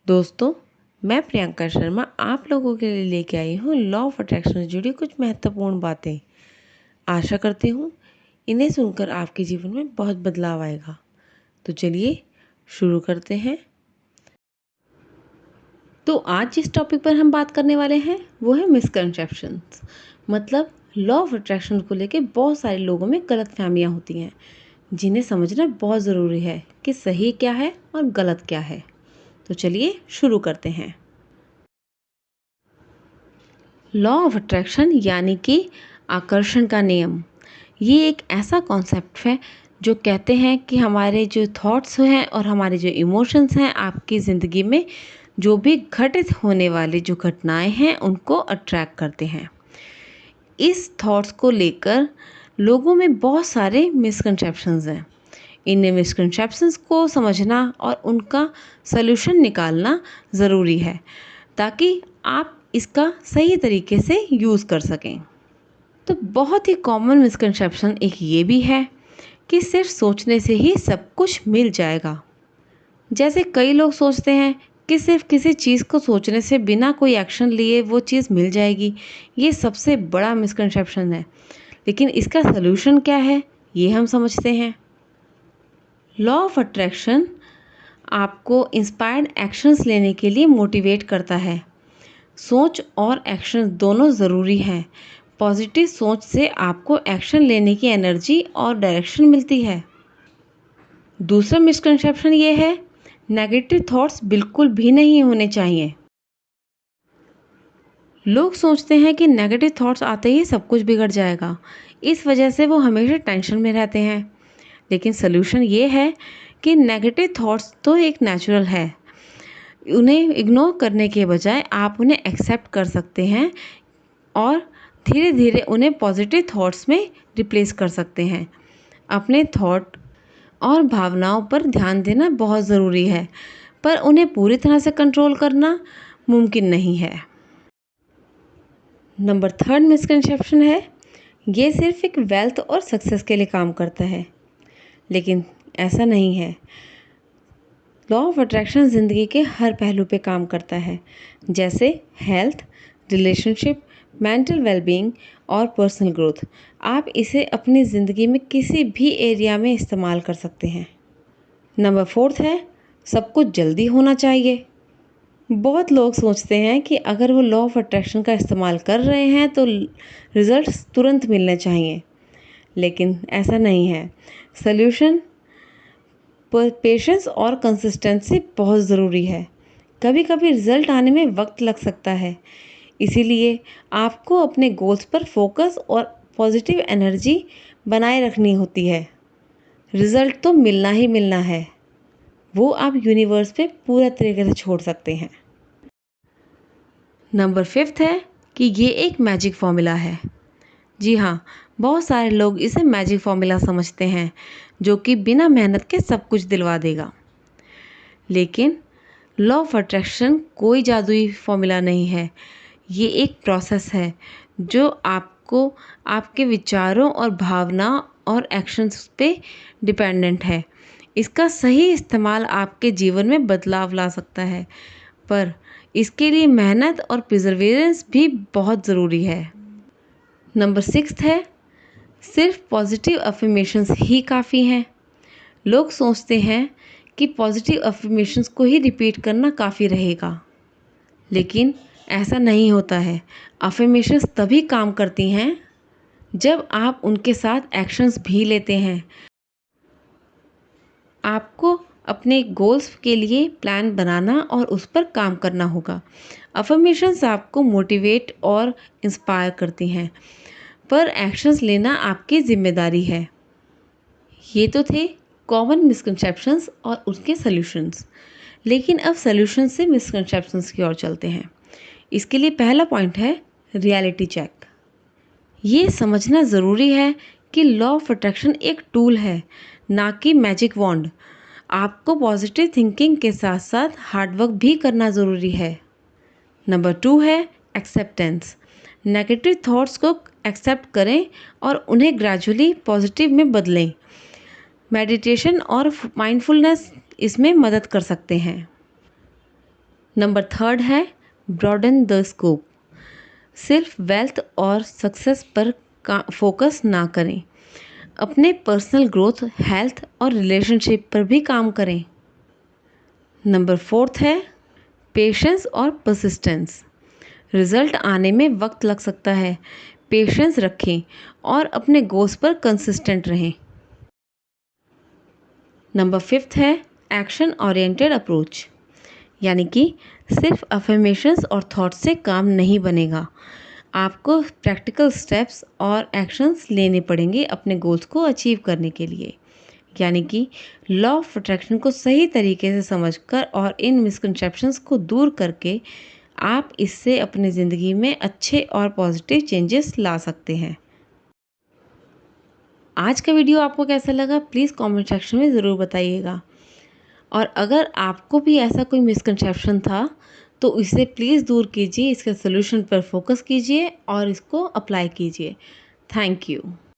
दोस्तों, मैं प्रियंका शर्मा आप लोगों के लिए लेके आई हूँ लॉ ऑफ अट्रैक्शन से जुड़ी कुछ महत्वपूर्ण बातें। आशा करती हूँ इन्हें सुनकर आपके जीवन में बहुत बदलाव आएगा। तो चलिए शुरू करते हैं। तो आज जिस टॉपिक पर हम बात करने वाले हैं वो है मिसकंसेप्शंस। मतलब लॉ ऑफ अट्रैक्शन को लेके बहुत सारे लोगों में गलतफहमियां होती हैं, जिन्हें समझना बहुत ज़रूरी है कि सही क्या है और गलत क्या है। तो चलिए शुरू करते हैं। लॉ ऑफ अट्रैक्शन यानी कि आकर्षण का नियम, ये एक ऐसा कॉन्सेप्ट है जो कहते हैं कि हमारे जो थॉट्स हैं और हमारे जो इमोशंस हैं आपकी ज़िंदगी में जो भी घटित होने वाली जो घटनाएं हैं उनको अट्रैक्ट करते हैं। इस थॉट्स को लेकर लोगों में बहुत सारे मिसकंसेप्शंस हैं। इन मिसकंसेप्शंस को समझना और उनका सलूशन निकालना ज़रूरी है ताकि आप इसका सही तरीके से यूज़ कर सकें। तो बहुत ही कॉमन मिसकंसेप्शन एक ये भी है कि सिर्फ सोचने से ही सब कुछ मिल जाएगा। जैसे कई लोग सोचते हैं कि सिर्फ किसी चीज़ को सोचने से बिना कोई एक्शन लिए वो चीज़ मिल जाएगी। ये सबसे बड़ा मिसकंसेप्शन है। लेकिन इसका सलूशन क्या है ये हम समझते हैं। लॉ ऑफ अट्रैक्शन आपको इंस्पायर्ड एक्शंस लेने के लिए मोटिवेट करता है। सोच और एक्शन दोनों ज़रूरी हैं। पॉजिटिव सोच से आपको एक्शन लेने की एनर्जी और डायरेक्शन मिलती है। दूसरा मिसकंसेप्शन ये है, नेगेटिव थॉट्स बिल्कुल भी नहीं होने चाहिए। लोग सोचते हैं कि नेगेटिव थॉट्स आते ही सब कुछ बिगड़ जाएगा, इस वजह से वो हमेशा टेंशन में रहते हैं। लेकिन सलूशन ये है कि नेगेटिव थॉट्स तो एक नेचुरल है। उन्हें इग्नोर करने के बजाय आप उन्हें एक्सेप्ट कर सकते हैं और धीरे धीरे उन्हें पॉजिटिव थॉट्स में रिप्लेस कर सकते हैं। अपने थॉट और भावनाओं पर ध्यान देना बहुत ज़रूरी है, पर उन्हें पूरी तरह से कंट्रोल करना मुमकिन नहीं है। नंबर थर्ड मिसकंसेप्शन है, ये सिर्फ एक वेल्थ और सक्सेस के लिए काम करता है। लेकिन ऐसा नहीं है। लॉ ऑफ अट्रैक्शन ज़िंदगी के हर पहलू पे काम करता है, जैसे हेल्थ, रिलेशनशिप, मेंटल वेलबींग और पर्सनल ग्रोथ। आप इसे अपनी ज़िंदगी में किसी भी एरिया में इस्तेमाल कर सकते हैं। नंबर फोर्थ है, सब कुछ जल्दी होना चाहिए। बहुत लोग सोचते हैं कि अगर वो लॉ ऑफ अट्रैक्शन का इस्तेमाल कर रहे हैं तो रिजल्ट्स तुरंत मिलने चाहिए, लेकिन ऐसा नहीं है। सल्यूशन पेशेंस और कंसिस्टेंसी बहुत ज़रूरी है। कभी कभी रिज़ल्ट आने में वक्त लग सकता है, इसीलिए आपको अपने गोल्स पर फोकस और पॉजिटिव एनर्जी बनाए रखनी होती है। रिज़ल्ट तो मिलना ही मिलना है, वो आप यूनिवर्स पे पूरा तरीके से छोड़ सकते हैं। नंबर फिफ्थ है कि ये एक मैजिक फॉर्मूला है। जी हाँ, बहुत सारे लोग इसे मैजिक फॉर्मूला समझते हैं जो कि बिना मेहनत के सब कुछ दिलवा देगा। लेकिन लॉ ऑफ अट्रैक्शन कोई जादुई फॉर्मूला नहीं है। ये एक प्रोसेस है जो आपको आपके विचारों और भावना और एक्शंस पे डिपेंडेंट है। इसका सही इस्तेमाल आपके जीवन में बदलाव ला सकता है, पर इसके लिए मेहनत और प्रिजर्वेरेंस भी बहुत ज़रूरी है। नंबर सिक्स्थ है, सिर्फ पॉजिटिव अफर्मेशंस ही काफ़ी हैं। लोग सोचते हैं कि पॉजिटिव अफर्मेशंस को ही रिपीट करना काफ़ी रहेगा, लेकिन ऐसा नहीं होता है। अफर्मेशंस तभी काम करती हैं जब आप उनके साथ एक्शंस भी लेते हैं। आपको अपने गोल्स के लिए प्लान बनाना और उस पर काम करना होगा। अफर्मेशंस आपको मोटिवेट और इंस्पायर करती हैं, पर एक्शंस लेना आपकी जिम्मेदारी है। ये तो थे कॉमन मिसकंसेप्शंस और उसके सॉल्यूशंस। लेकिन अब सॉल्यूशन से मिसकंसेप्शंस की ओर चलते हैं। इसके लिए पहला पॉइंट है रियलिटी चेक। ये समझना ज़रूरी है कि लॉ ऑफ अट्रैक्शन एक टूल है, ना कि मैजिक वॉन्ड। आपको पॉजिटिव थिंकिंग के साथ साथ हार्डवर्क भी करना ज़रूरी है। नंबर 2 है एक्सेप्टेंस। नेगेटिव थॉट्स को एक्सेप्ट करें और उन्हें ग्रेजुअली पॉजिटिव में बदलें। मेडिटेशन और माइंडफुलनेस इसमें मदद कर सकते हैं। नंबर थर्ड है ब्रॉडन द स्कोप। सिर्फ वेल्थ और सक्सेस पर फोकस ना करें, अपने पर्सनल ग्रोथ, हेल्थ और रिलेशनशिप पर भी काम करें। नंबर फोर्थ है पेशेंस और परसिस्टेंस। रिजल्ट आने में वक्त लग सकता है, पेशेंस रखें और अपने गोल्स पर कंसिस्टेंट रहें। नंबर फिफ्थ है एक्शन ओरिएंटेड अप्रोच, यानी कि सिर्फ अफर्मेशंस और थॉट्स से काम नहीं बनेगा। आपको प्रैक्टिकल स्टेप्स और एक्शंस लेने पड़ेंगे अपने गोल्स को अचीव करने के लिए। यानी कि लॉ ऑफ अट्रैक्शन को सही तरीके से समझकर और इन मिसकंसेप्शंस को दूर करके आप इससे अपनी ज़िंदगी में अच्छे और पॉजिटिव चेंजेस ला सकते हैं। आज का वीडियो आपको कैसा लगा प्लीज़ कमेंट सेक्शन में ज़रूर बताइएगा। और अगर आपको भी ऐसा कोई मिसकंसेप्शन था तो इसे प्लीज़ दूर कीजिए, इसके सॉल्यूशन पर फोकस कीजिए और इसको अप्लाई कीजिए। Thank you.